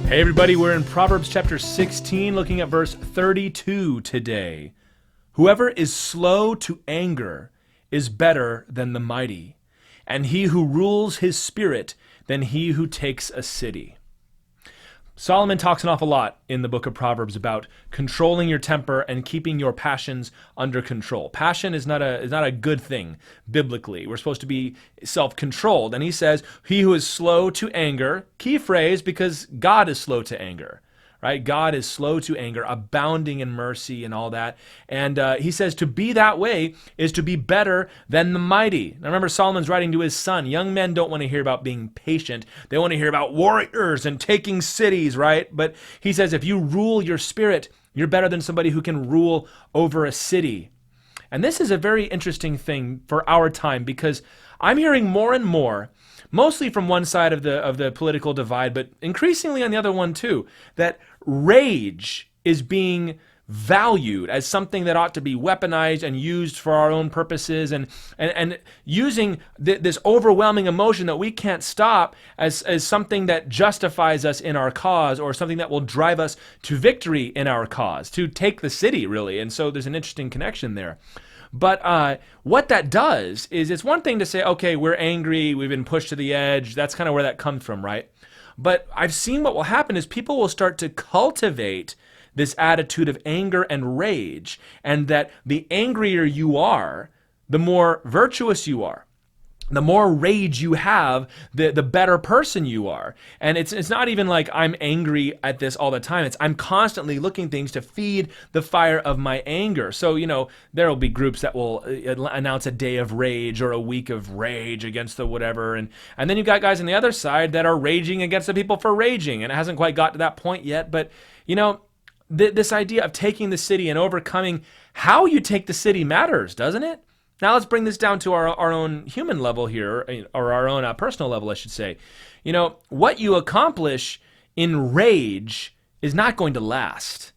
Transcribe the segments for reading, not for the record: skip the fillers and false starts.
Hey everybody, we're in Proverbs chapter 16, looking at verse 32 today. Whoever is slow to anger is better than the mighty, and he who rules his spirit than he who takes a city. Solomon talks an awful lot in the book of Proverbs about controlling your temper and keeping your passions under control. Passion is not a good thing biblically. We're supposed to be self-controlled. And he says, he who is slow to anger, key phrase, because God is slow to anger. Right? God is slow to anger, abounding in mercy and all that. And he says to be that way is to be better than the mighty. Now remember, Solomon's writing to his son. Young men don't want to hear about being patient. They want to hear about warriors and taking cities, right? But he says if you rule your spirit, you're better than somebody who can rule over a city. And this is a very interesting thing for our time because I'm hearing more and more, mostly from one side of the political divide, but increasingly on the other one too, that rage is being valued as something that ought to be weaponized and used for our own purposes, and using this overwhelming emotion that we can't stop as something that justifies us in our cause, or something that will drive us to victory in our cause, to take the city, really. And so there's an interesting connection there. But what that does is, it's one thing to say, okay, we're angry, we've been pushed to the edge. That's kind of where that comes from, right? But I've seen what will happen is people will start to cultivate this attitude of anger and rage, and that the angrier you are, the more virtuous you are. The more rage you have, the better person you are. And it's not even like I'm angry at this all the time. It's I'm constantly looking things to feed the fire of my anger. So, there will be groups that will announce a day of rage or a week of rage against the whatever. And then you've got guys on the other side that are raging against the people for raging. And it hasn't quite got to that point yet. But, this idea of taking the city and overcoming, how you take the city matters, doesn't it? Now let's bring this down to our own human level here, or our own personal level, I should say. What you accomplish in rage is not going to last.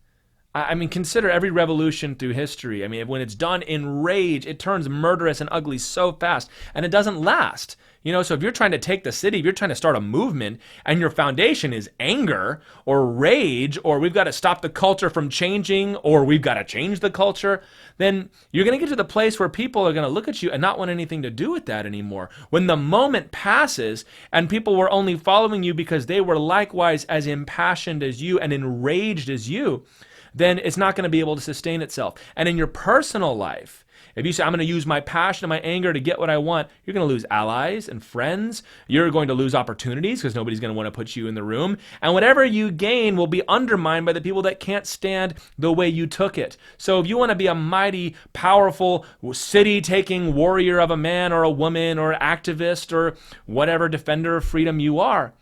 I mean, consider every revolution through history. I mean, when it's done in rage, it turns murderous and ugly so fast, and it doesn't last. So if you're trying to take the city, if you're trying to start a movement, and your foundation is anger or rage, or we've got to stop the culture from changing, or we've got to change the culture, then you're going to get to the place where people are going to look at you and not want anything to do with that anymore. When the moment passes and people were only following you because they were likewise as impassioned as you and enraged as you, then it's not going to be able to sustain itself. And in your personal life, if you say, I'm going to use my passion and my anger to get what I want, you're going to lose allies and friends. You're going to lose opportunities because nobody's going to want to put you in the room. And whatever you gain will be undermined by the people that can't stand the way you took it. So if you want to be a mighty, powerful, city-taking warrior of a man or a woman or activist or whatever defender of freedom you are,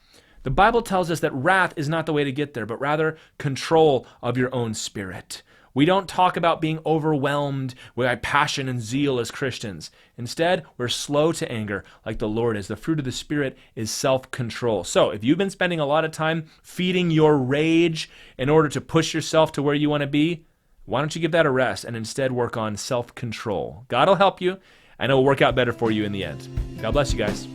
the Bible tells us that wrath is not the way to get there, but rather control of your own spirit. We don't talk about being overwhelmed by passion and zeal as Christians. Instead, we're slow to anger like the Lord is. The fruit of the Spirit is self-control. So if you've been spending a lot of time feeding your rage in order to push yourself to where you want to be, why don't you give that a rest and instead work on self-control? God will help you, and it will work out better for you in the end. God bless you guys.